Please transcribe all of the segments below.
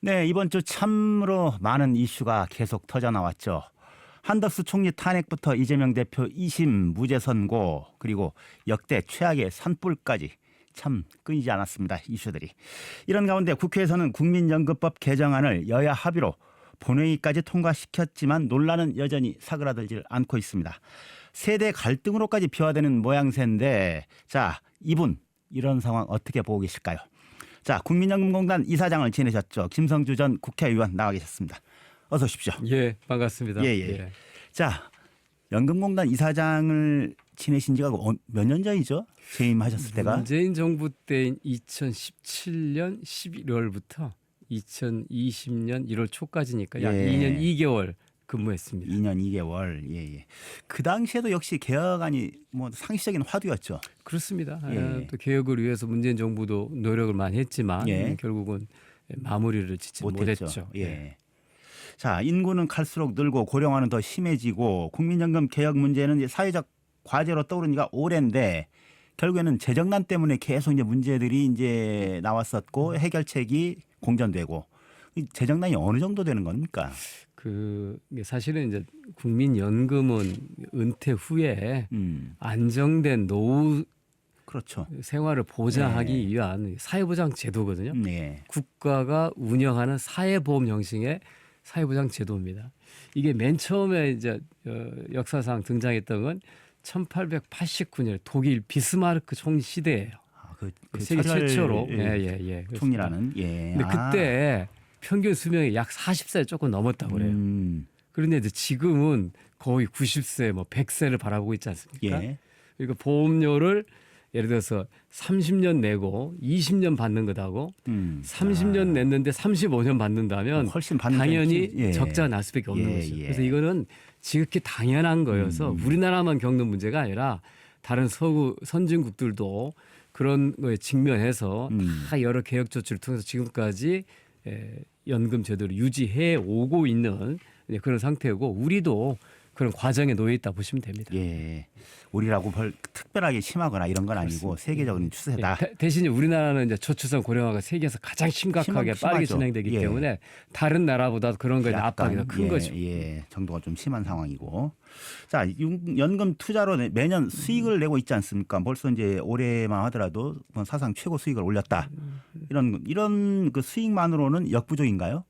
네, 이번 주 참으로 많은 이슈가 계속 터져 나왔죠. 한덕수 총리 탄핵부터 이재명 대표 2심 무죄 선고 그리고 역대 최악의 산불까지 참 끊이지 않았습니다. 이슈들이. 이런 가운데 국회에서는 국민연금법 개정안을 여야 합의로 본회의까지 통과시켰지만 논란은 여전히 사그라들질 않고 있습니다. 세대 갈등으로까지 비화되는 모양새인데 자, 이분 이런 상황 어떻게 보고 계실까요? 자, 국민연금공단 이사장을 지내셨죠. 김성주 전 국회의원 나와 계셨습니다. 어서 오십시오. 예, 반갑습니다. 예. 자, 연금공단 이사장을 지내신 지가 몇 년 전이죠? 재임하셨을 때가? 문재인 정부 때인 2017년 11월부터 2020년 1월 초까지니까 약 2년 2개월 근무했습니다. 2년 2개월. 예. 그 당시에도 역시 개혁안이 뭐 상시적인 화두였죠. 그렇습니다. 예. 또 개혁을 위해서 문재인 정부도 노력을 많이 했지만 결국은 마무리를 짓지 못했죠. 예. 자, 인구는 갈수록 늘고 고령화는 더 심해지고 국민연금 개혁 문제는 이제 사회적 과제로 떠오른 지가 오랜데 결국에는 재정난 때문에 계속 이제 문제들이 이제 나왔었고 해결책이 공전되고 이 재정난이 어느 정도 되는 겁니까? 사실은 이제 국민연금은 은퇴 후에 안정된 노후 그렇죠. 생활을 보장하기 위한 사회보장 제도거든요. 네. 국가가 운영하는 사회보험 형식의 사회보장 제도입니다. 이게 맨 처음에 이제 역사상 등장했던 건 1889년 독일 비스마르크 총리 시대예요. 세계 최초로 총리라는. 근데 그때 평균 수명이 약 40살 조금 넘었다고 그래요. 그런데 이제 지금은 거의 90세, 뭐 100세를 바라보고 있지 않습니까? 그러니까 보험료를 예를 들어서 30년 내고 20년 받는 것하고 30년 냈는데 35년 받는다면 훨씬 받는 당연히 적자가 날 수밖에 없는 거죠. 그래서 이거는 지극히 당연한 거여서 우리나라만 겪는 문제가 아니라 다른 서구 선진국들도 그런 거에 직면해서 다 여러 개혁 조치를 통해서 지금까지 연금 제도를 유지해 오고 있는 그런 상태고 우리도 그런 과정에 놓여 있다 보시면 됩니다. 예, 우리라고 특별하게 심하거나 이런 건 아니고 세계적인 추세다. 대신 우리나라는 이제 저출산 고령화가 세계에서 가장 심각하게 빠르게 진행되기 때문에 다른 나라보다 그런 거에 압박이 더 큰 거죠. 정도가 좀 심한 상황이고. 자, 연금 투자로 매년 수익을 내고 있지 않습니까? 벌써 이제 올해만 하더라도 사상 최고 수익을 올렸다. 이런 그 수익만으로는 역부족인가요?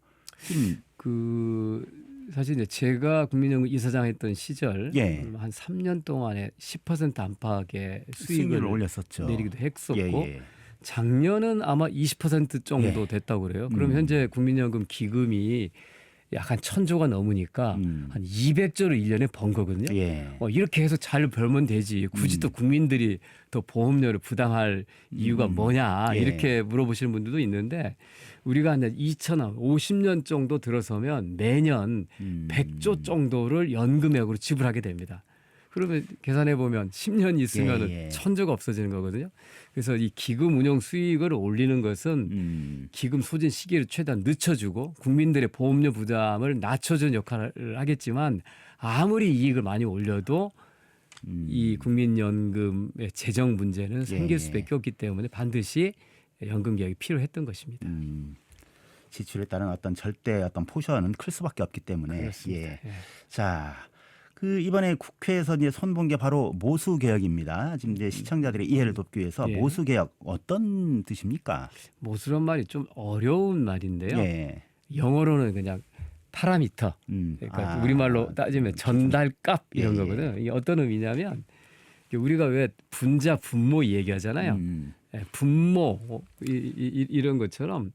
사실 이제 제가 국민연금 이사장 했던 시절 한 3년 동안에 10% 안팎의 수익을 올렸었죠. 내리기도 했었고 작년은 아마 20% 정도 됐다고 그래요. 그럼 현재 국민연금 기금이 약 한 1,000조가 넘으니까 한 200조를 1년에 번 거거든요. 이렇게 해서 잘 벌면 되지. 굳이 또 국민들이 더 보험료를 부담할 이유가 뭐냐 이렇게 물어보시는 분들도 있는데 우리가 한 2050년 정도 들어서면 매년 100조 정도를 연금액으로 지불하게 됩니다. 그러면 계산해 보면 10년 있으면 1,000조가 없어지는 거거든요. 그래서 이 기금 운용 수익을 올리는 것은 기금 소진 시기를 최대한 늦춰주고 국민들의 보험료 부담을 낮춰주는 역할을 하겠지만 아무리 이익을 많이 올려도 이 국민연금의 재정 문제는 생길 수밖에 없기 때문에 반드시 연금 개혁이 필요했던 것입니다. 지출에 따른 어떤 절대 포션은 클 수밖에 없기 때문에. 자. 이번에 국회에서 이제 손본 게 바로 모수 개혁입니다. 지금 이제 시청자들의 이해를 돕기 위해서 모수 개혁 어떤 뜻입니까? 모수란 말이 좀 어려운 말인데요. 영어로는 그냥 파라미터. 그러니까 우리말로 따지면 전달값 이런 거거든요. 이게 어떤 의미냐면 우리가 왜 분자 분모 얘기하잖아요. 분모 이런 것처럼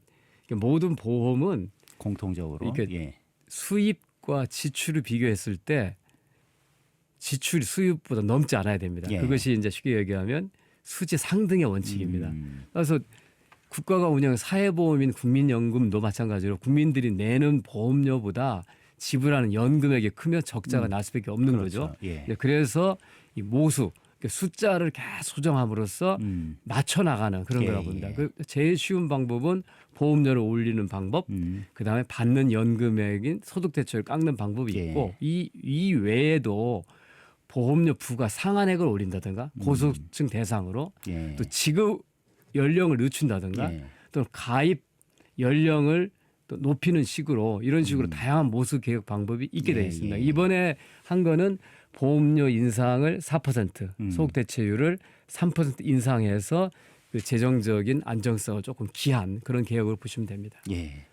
모든 보험은 공통적으로 수입과 지출을 비교했을 때 지출이 수입보다 넘지 않아야 됩니다. 그것이 이제 쉽게 얘기하면 수지 상등의 원칙입니다. 그래서 국가가 운영하는 사회보험인 국민연금도 마찬가지로 국민들이 내는 보험료보다 지불하는 연금액이 크면 적자가 날 수밖에 없는 거죠. 그래서 이 모수 숫자를 계속 조정함으로써 맞춰 나가는 그런 거라고 봅니다. 제일 쉬운 방법은 보험료를 올리는 방법, 그다음에 받는 연금액인 소득대체를 깎는 방법이 있고 이 외에도 보험료 부과 상한액을 올린다든가 고소득층 대상으로 또 지급 연령을 늦춘다든가 또는 가입 연령을 또 높이는 식으로 이런 식으로 다양한 모수 개혁 방법이 있게 되어 있습니다. 이번에 한 거는 보험료 인상을 4%, 소득 대체율을 3% 인상해서 그 재정적인 안정성을 조금 기한 그런 개혁을 보시면 됩니다. 예.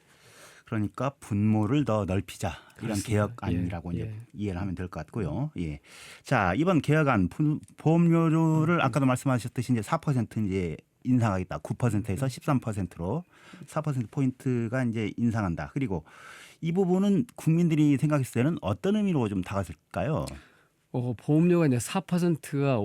그러니까 분모를 더 넓히자 이런 그렇습니다. 개혁안이라고 이제 이해를 하면 될 것 같고요. 예. 자, 이번 개혁안 보험료를 아까도 말씀하셨듯이 이제 4% 이제 인상하겠다. 9%에서 13%로 4% 포인트가 이제 인상한다. 그리고 이 부분은 국민들이 생각했을 때는 어떤 의미로 좀 다가설까요? 보험료가 이제 4%가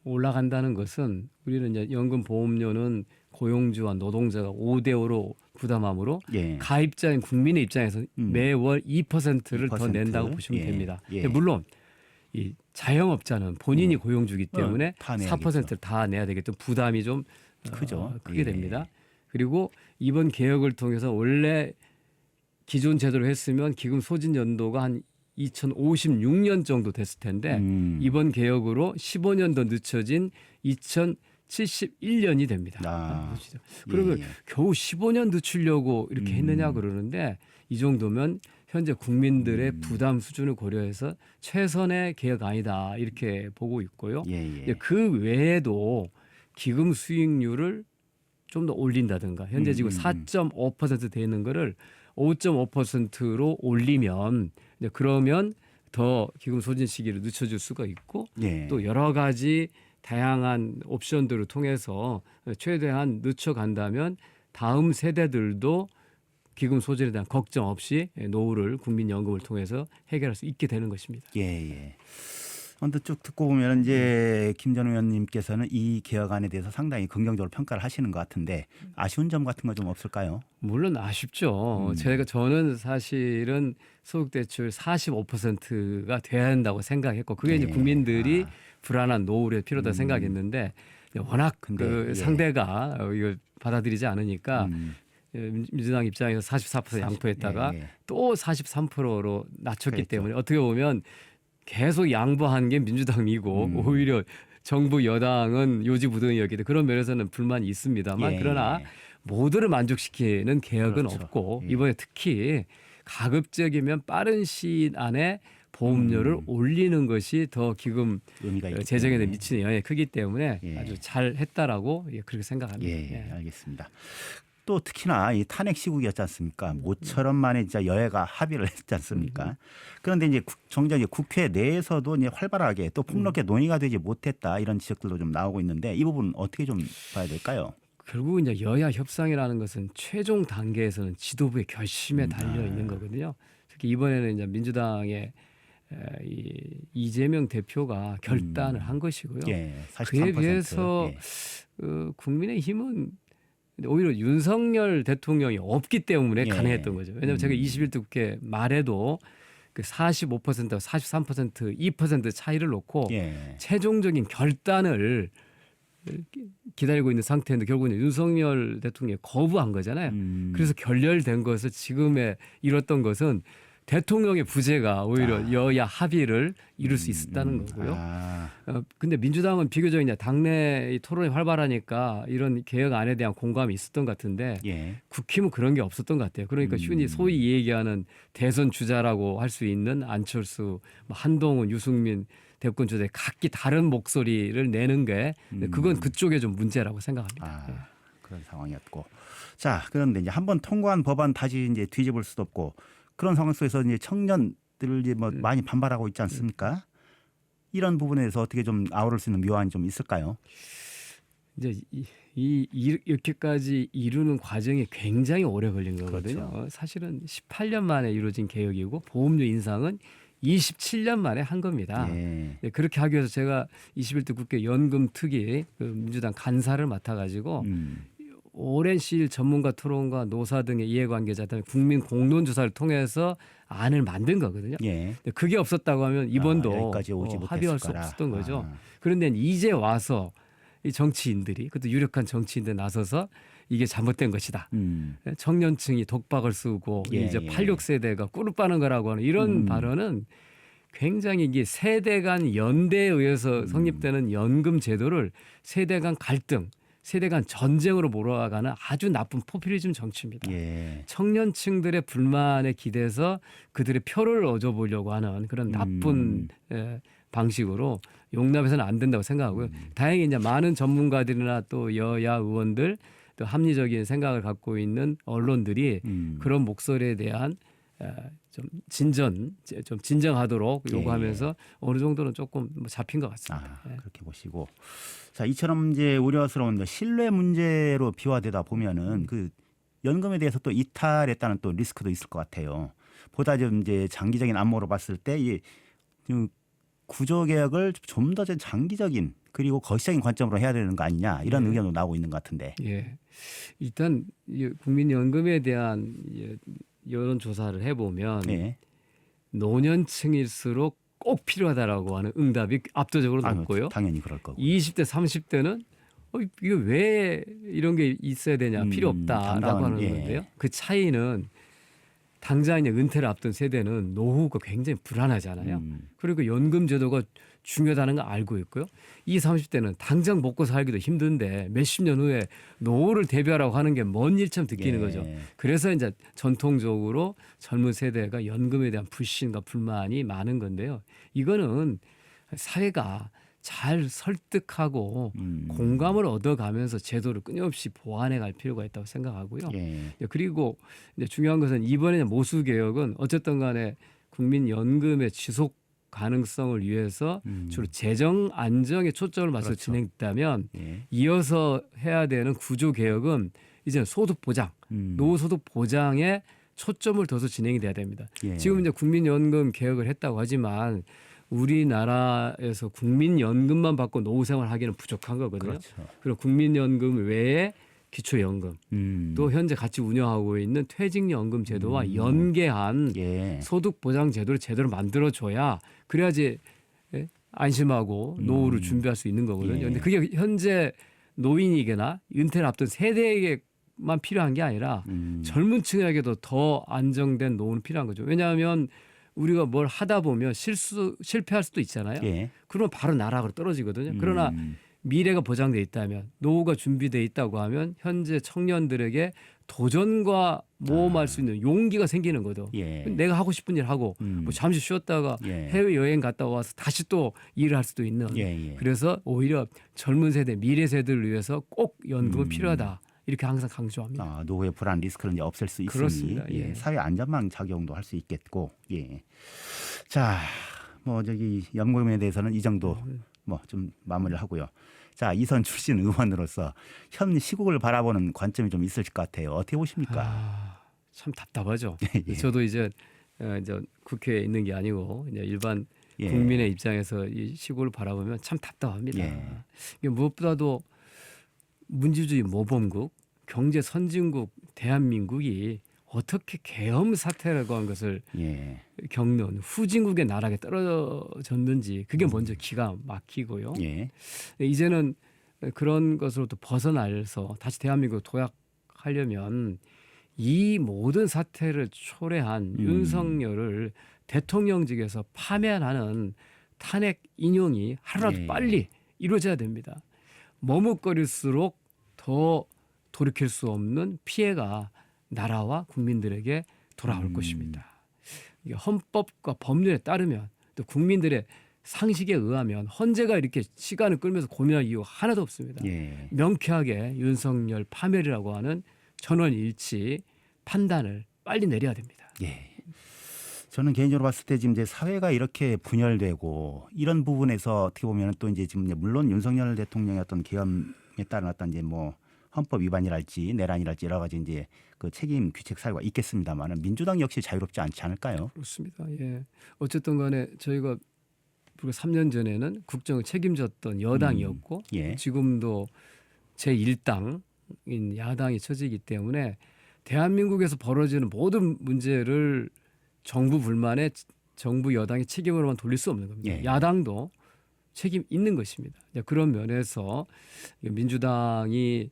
올라간다는 것은 우리는 이제 연금 보험료는 고용주와 노동자가 5대5로 부담함으로 가입자인 국민의 입장에서 매월 2%를 더 낸다고 보시면 됩니다. 물론 이 자영업자는 본인이 고용주기 때문에 4%를 다 내야 되기 때문에 부담이 좀 크게 됩니다. 그리고 이번 개혁을 통해서 원래 기존 제도로 했으면 기금 소진 연도가 한 2056년 정도 됐을 텐데 이번 개혁으로 15년 더 늦춰진 2071년이 됩니다. 그러면 겨우 15년 늦추려고 이렇게 했느냐 그러는데 이 정도면 현재 국민들의 부담 수준을 고려해서 최선의 개혁안이다 이렇게 보고 있고요. 그 외에도 기금 수익률을 좀 더 올린다든가 현재 지금 4.5% 돼 있는 거를 5.5%로 올리면 그러면 더 기금 소진 시기를 늦춰줄 수가 있고 또 여러 가지 다양한 옵션들을 통해서 최대한 늦춰간다면 다음 세대들도 기금 소진에 대한 걱정 없이 노후를 국민연금을 통해서 해결할 수 있게 되는 것입니다. 언뜻 쭉 듣고 보면 이제 김 전 의원님께서는 이 개혁안에 대해서 상당히 긍정적으로 평가를 하시는 것 같은데 아쉬운 점 같은 거 좀 없을까요? 물론 아쉽죠. 저는 사실은 소득 대출 45%가 돼야 한다고 생각했고 그게 이제 국민들이 불안한 노후를 필요하다 생각했는데 워낙 상대가 이걸 받아들이지 않으니까 민주당 입장에서 44% 양보했다가 또 43%로 낮췄기 때문에 어떻게 보면 계속 양보한 게 민주당이고 오히려 정부 여당은 요지부동이었기 때문에 그런 면에서는 불만이 있습니다만 그러나 모두를 만족시키는 개혁은 없고 이번에 특히 가급적이면 빠른 시일 안에 보험료를 올리는 것이 더 기금 재정에 미치는 영향이 크기 때문에 아주 잘했다라고 그렇게 생각합니다. 알겠습니다. 또 특히나 이 탄핵 시국이었지 않습니까? 모처럼 만에 진짜 여야가 합의를 했지 않습니까? 그런데 이제 정작 이제 국회 내에서도 이제 활발하게 또 폭넓게 논의가 되지 못했다 이런 지적들도 좀 나오고 있는데 이 부분 어떻게 좀 봐야 될까요? 결국 이제 여야 협상이라는 것은 최종 단계에서는 지도부의 결심에 달려 있는 거거든요. 특히 이번에는 이제 민주당의 이재명 대표가 결단을 한 것이고요. 43%. 그에 비해서 국민의힘은 오히려 윤석열 대통령이 없기 때문에 가능했던 거죠. 왜냐하면 제가 21대 국회 말에도 그 45%와 43% 2% 차이를 놓고 최종적인 결단을 기다리고 있는 상태인데 결국은 윤석열 대통령이 거부한 거잖아요. 그래서 결렬된 것을 지금에 이뤘던 것은 대통령의 부재가 오히려 여야 합의를 이룰 수 있었다는 거고요. 근데 민주당은 비교적 이제 당내 토론이 활발하니까 이런 개혁안에 대한 공감이 있었던 것 같은데 국힘은 그런 게 없었던 것 같아요. 그러니까 흔히 소위 얘기하는 대선 주자라고 할 수 있는 안철수, 한동훈, 유승민 대권 주자의 각기 다른 목소리를 내는 게 그건 그쪽에 좀 문제라고 생각합니다. 그런 상황이었고. 자, 그런데 이제 한번 통과한 법안 다시 이제 뒤집을 수도 없고 그런 상황 속에서 이제 청년들을 이제 뭐 많이 반발하고 있지 않습니까? 이런 부분에 대해서 어떻게 좀 아우를 수 있는 묘안이 좀 있을까요? 이제 이렇게까지 이루는 과정이 굉장히 오래 걸린 거거든요. 그렇죠. 사실은 18년 만에 이루어진 개혁이고 보험료 인상은 27년 만에 한 겁니다. 그렇게 하기 위해서 제가 21대 국회 연금특위 민주당 간사를 맡아가지고 오랜 시일 전문가 토론과 노사 등의 이해관계자들 국민 공론조사를 통해서 안을 만든 거거든요. 그게 없었다고 하면 이번도 합의할 수 없었던 거죠. 그런데 이제 와서 이 정치인들이 그것도 유력한 정치인들 나서서 이게 잘못된 것이다. 청년층이 독박을 쓰고 이제 86세대가 꿀을 빠는 거라고 하는 이런 발언은 굉장히 이게 세대 간 연대에 의해서 성립되는 연금 제도를 세대 간 갈등, 세대 간 전쟁으로 몰아가는 아주 나쁜 포퓰리즘 정치입니다. 예. 청년층들의 불만에 기대서 그들의 표를 얻어보려고 하는 그런 나쁜 방식으로 용납해서는 안 된다고 생각하고요. 다행히 이제 많은 전문가들이나 또 여야 의원들 또 합리적인 생각을 갖고 있는 언론들이 그런 목소리에 대한 좀 진정하도록 요구하면서 어느 정도는 조금 뭐 잡힌 것 같습니다. 그렇게 보시고, 자, 이처럼 이제 우려스러운 신뢰 문제로 비화되다 보면은 그 연금에 대해서 또 이탈했다는 또 리스크도 있을 것 같아요. 보다 좀 이제 장기적인 안목으로 봤을 때 이 구조 개혁을 좀 더 장기적인 그리고 거시적인 관점으로 해야 되는 거 아니냐 이런 의견도 나오고 있는 것 같은데. 예, 일단 국민연금에 대한 여론 조사를 해보면 예. 노년층일수록 꼭 필요하다라고 하는 응답이 압도적으로 높고요. 당연히 그럴 거고. 20대, 30대는 이게 왜 이런 게 있어야 되냐, 필요 없다라고 하는 건데요. 그 차이는 당장 이제 은퇴를 앞둔 세대는 노후가 굉장히 불안하잖아요. 그리고 연금 제도가 중요하다는 걸 알고 있고요. 20, 30대는 당장 먹고 살기도 힘든데 몇십 년 후에 노후를 대비하라고 하는 게 먼 일처럼 느끼는 거죠. 그래서 이제 전통적으로 젊은 세대가 연금에 대한 불신과 불만이 많은 건데요. 이거는 사회가 잘 설득하고 공감을 얻어가면서 제도를 끊임없이 보완해 갈 필요가 있다고 생각하고요. 그리고 이제 중요한 것은 이번에 모수 개혁은 어쨌든 간에 국민연금의 지속 가능성을 위해서 주로 재정 안정에 초점을 맞춰 진행했다면 이어서 해야 되는 구조 개혁은 이제 소득 보장, 노후 소득 보장에 초점을 둬서 진행이 돼야 됩니다. 지금 이제 국민연금 개혁을 했다고 하지만 우리나라에서 국민연금만 받고 노후 생활하기는 부족한 거거든요. 그리고 국민연금 외에 기초연금 또 현재 같이 운영하고 있는 퇴직연금 제도와 연계한 소득 보장 제도를 제대로 만들어줘야 그래야지 안심하고 노후를 준비할 수 있는 거거든요. 그런데 그게 현재 노인이거나 은퇴를 앞둔 세대에게만 필요한 게 아니라 젊은 층에게도 더 안정된 노후는 필요한 거죠. 왜냐하면 우리가 뭘 하다 보면 실패할 수도 있잖아요. 그러면 바로 나락으로 떨어지거든요. 그러나 미래가 보장돼 있다면 노후가 준비돼 있다고 하면 현재 청년들에게 도전과 모험할 수 있는 용기가 생기는 거죠. 내가 하고 싶은 일 하고 뭐 잠시 쉬었다가 해외 여행 갔다 와서 다시 또 일을 할 수도 있는. 그래서 오히려 젊은 세대, 미래 세대를 위해서 꼭 연금은 필요하다. 이렇게 항상 강조합니다. 노후의 불안 리스크를 이제 없앨 수 있으니 그렇습니다. 사회 안전망 작용도 할 수 있겠고. 자, 뭐 저기 연금에 대해서는 이 정도 뭐 좀 마무리를 하고요. 자, 이선 출신 의원으로서 현 시국을 바라보는 관점이 좀 있을 것 같아요. 어떻게 보십니까? 참 답답하죠. 저도 이제 국회에 있는 게 아니고 이제 일반 국민의 입장에서 이 시국을 바라보면 참 답답합니다. 이게 무엇보다도 민주주의 모범국, 경제 선진국 대한민국이 어떻게 계엄 사태라고 한 것을 겪는 후진국의 나락에 떨어졌는지 그게 먼저 기가 막히고요. 이제는 그런 것으로부터 벗어나서 다시 대한민국을 도약하려면 이 모든 사태를 초래한 윤석열을 대통령직에서 파면하는 탄핵 인용이 하루라도 빨리 이루어져야 됩니다. 머뭇거릴수록 더 돌이킬 수 없는 피해가 나라와 국민들에게 돌아올 것입니다. 헌법과 법률에 따르면 또 국민들의 상식에 의하면 헌재가 이렇게 시간을 끌면서 고민할 이유가 하나도 없습니다. 명쾌하게 윤석열 파멸이라고 하는 전원일치 판단을 빨리 내려야 됩니다. 저는 개인적으로 봤을 때 지금 이제 사회가 이렇게 분열되고 이런 부분에서 어떻게 보면 또 이제 지금 물론 윤석열 대통령의 어떤 계엄에 따른 어떤 이제 뭐 헌법 위반이랄지 내란이랄지 여러 가지 이제 그 책임 규책 사유가 있겠습니다만은 민주당 역시 자유롭지 않지 않을까요? 그렇습니다. 어쨌든 간에 저희가 불과 3년 전에는 국정을 책임졌던 여당이었고 지금도 제1당인 야당이 처지기 때문에 대한민국에서 벌어지는 모든 문제를 정부 불만에 정부 여당의 책임으로만 돌릴 수 없는 겁니다. 야당도 책임 있는 것입니다. 그런 면에서 민주당이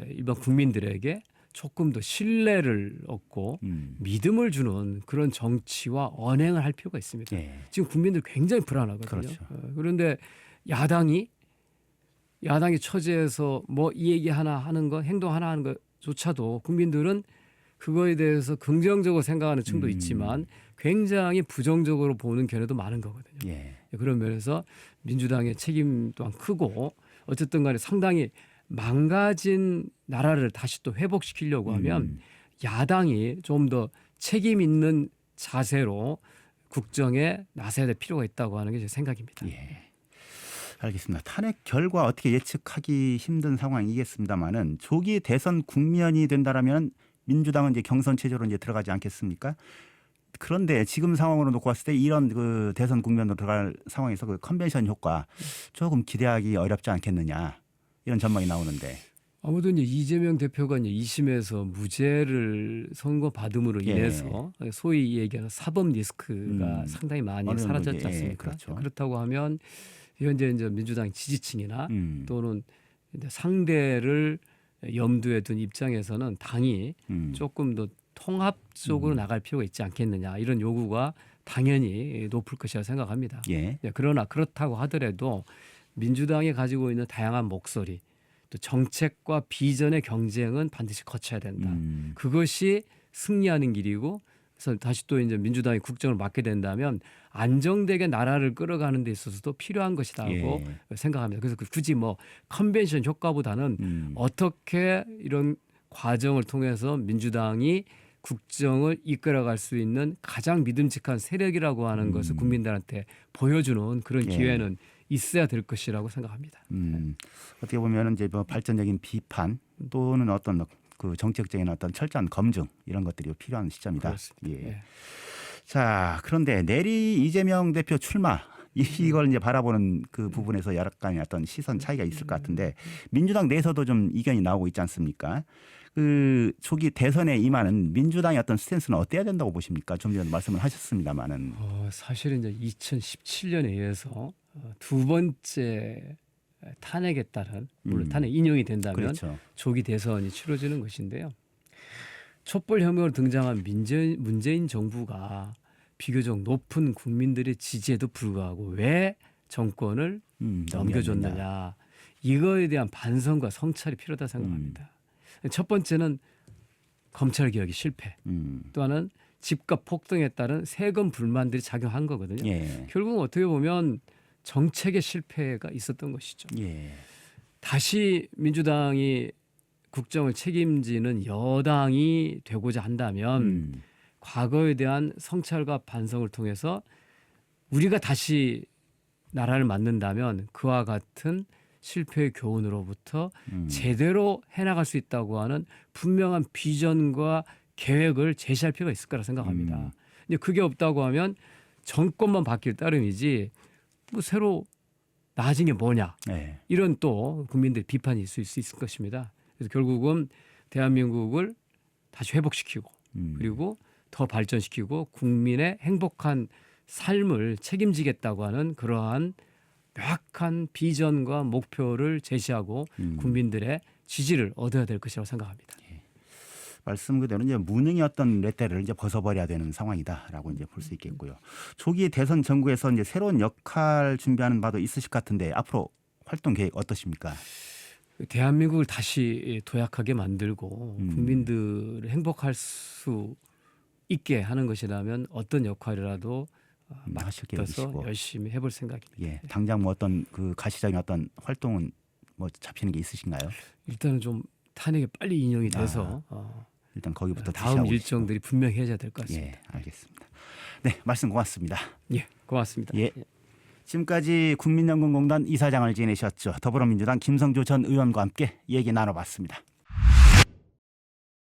일반 국민들에게 조금 더 신뢰를 얻고 믿음을 주는 그런 정치와 언행을 할 필요가 있습니다. 지금 국민들 굉장히 불안하거든요. 그런데 야당이 야당이 처지해서 뭐 이 얘기 하나 하는 거, 행동 하나 하는 것조차도 국민들은 그거에 대해서 긍정적으로 생각하는 층도 있지만 굉장히 부정적으로 보는 견해도 많은 거거든요. 예. 그런 면에서 민주당의 책임 또한 크고 어쨌든 간에 상당히 망가진 나라를 다시 또 회복시키려고 하면 야당이 좀 더 책임 있는 자세로 국정에 나서야 될 필요가 있다고 하는 게 제 생각입니다. 예. 알겠습니다. 탄핵 결과 어떻게 예측하기 힘든 상황이겠습니다만은 조기 대선 국면이 된다라면 민주당은 이제 경선 체제로 이제 들어가지 않겠습니까? 그런데 지금 상황으로 놓고 봤을 때 이런 그 대선 국면으로 들어갈 상황에서 그 컨벤션 효과 조금 기대하기 어렵지 않겠느냐 이런 전망이 나오는데. 아무도 이제 이재명 대표가 이제 2심에서 무죄를 선고받음으로 인해서 소위 얘기하는 사법 리스크가 상당히 많이 사라졌지 않습니까? 그렇죠. 그렇다고 하면 현재 이제 민주당 지지층이나 또는 이제 상대를 염두에 둔 입장에서는 당이 조금 더 통합적으로 나갈 필요가 있지 않겠느냐 이런 요구가 당연히 높을 것이라 생각합니다. 예. 그러나 그렇다고 하더라도 민주당이 가지고 있는 다양한 목소리 또 정책과 비전의 경쟁은 반드시 거쳐야 된다. 그것이 승리하는 길이고 그래서 다시 또 이제 민주당이 국정을 맡게 된다면 안정되게 나라를 끌어가는 데 있어서도 필요한 것이라고 생각합니다. 그래서 굳이 뭐 컨벤션 효과보다는 어떻게 이런 과정을 통해서 민주당이 국정을 이끌어갈 수 있는 가장 믿음직한 세력이라고 하는 것을 국민들한테 보여주는 그런 기회는 있어야 될 것이라고 생각합니다. 어떻게 보면 이제 뭐 발전적인 비판 또는 어떤 그 정책적인 어떤 철저한 검증 이런 것들이 필요한 시점이다. 그렇습니다. 예. 자, 그런데 내리 이재명 대표 출마 이걸 이제 바라보는 그 부분에서 약간의 어떤 시선 차이가 있을 것 같은데 민주당 내에서도 좀 이견이 나오고 있지 않습니까? 그 초기 대선에 임하는 민주당의 어떤 스탠스는 어때야 된다고 보십니까? 좀 전에 말씀을 하셨습니다만은. 사실은 이제 2017년에 의해서 두 번째 탄핵에 따른 물론 탄핵 인용이 된다면 그렇죠. 조기 대선이 치러지는 것인데요. 촛불 혁명으로 등장한 문재인 정부가 비교적 높은 국민들의 지지에도 불구하고 왜 정권을 넘겨줬느냐 이거에 대한 반성과 성찰이 필요하다 생각합니다. 첫 번째는 검찰 개혁이 실패. 또 하나는 집값 폭등에 따른 세금 불만들이 작용한 거거든요. 예. 결국 어떻게 보면 정책의 실패가 있었던 것이죠. 예. 다시 민주당이 국정을 책임지는 여당이 되고자 한다면 과거에 대한 성찰과 반성을 통해서 우리가 다시 나라를 만든다면 그와 같은 실패의 교훈으로부터 제대로 해나갈 수 있다고 하는 분명한 비전과 계획을 제시할 필요가 있을 거라 생각합니다. 근데 그게 없다고 하면 정권만 바뀔 따름이지 뭐 새로 나아진 게 뭐냐 네. 이런 또 국민들의 비판이 있을 수 있을 것입니다. 그래서 결국은 대한민국을 다시 회복시키고 그리고 더 발전시키고 국민의 행복한 삶을 책임지겠다고 하는 그러한 명확한 비전과 목표를 제시하고 국민들의 지지를 얻어야 될 것이라고 생각합니다. 말씀 그대로 이제 무능의 어떤 레떼를 이제 벗어버려야 되는 상황이다라고 이제 볼 수 있겠고요. 초기 대선 전국에서 이제 새로운 역할 준비하는 바도 있으실 것 같은데 앞으로 활동 계획 어떠십니까? 대한민국을 다시 도약하게 만들고 국민들을 행복할 수 있게 하는 것이라면 어떤 역할이라도 하실 맡아서 계획이시고. 열심히 해볼 생각입니다. 예, 당장 뭐 어떤 그 가시적인 어떤 활동은 뭐 잡히는 게 있으신가요? 일단은 좀 탄핵이 빨리 인용이 돼서 일단 거기부터 다음 주시하고 일정들이 분명해져야 될 것 계시고. 같습니다. 예, 알겠습니다. 네, 말씀 고맙습니다. 예, 고맙습니다. 예. 지금까지 국민연금공단 이사장을 지내셨죠. 더불어민주당 김성조 전 의원과 함께 얘기 나눠봤습니다.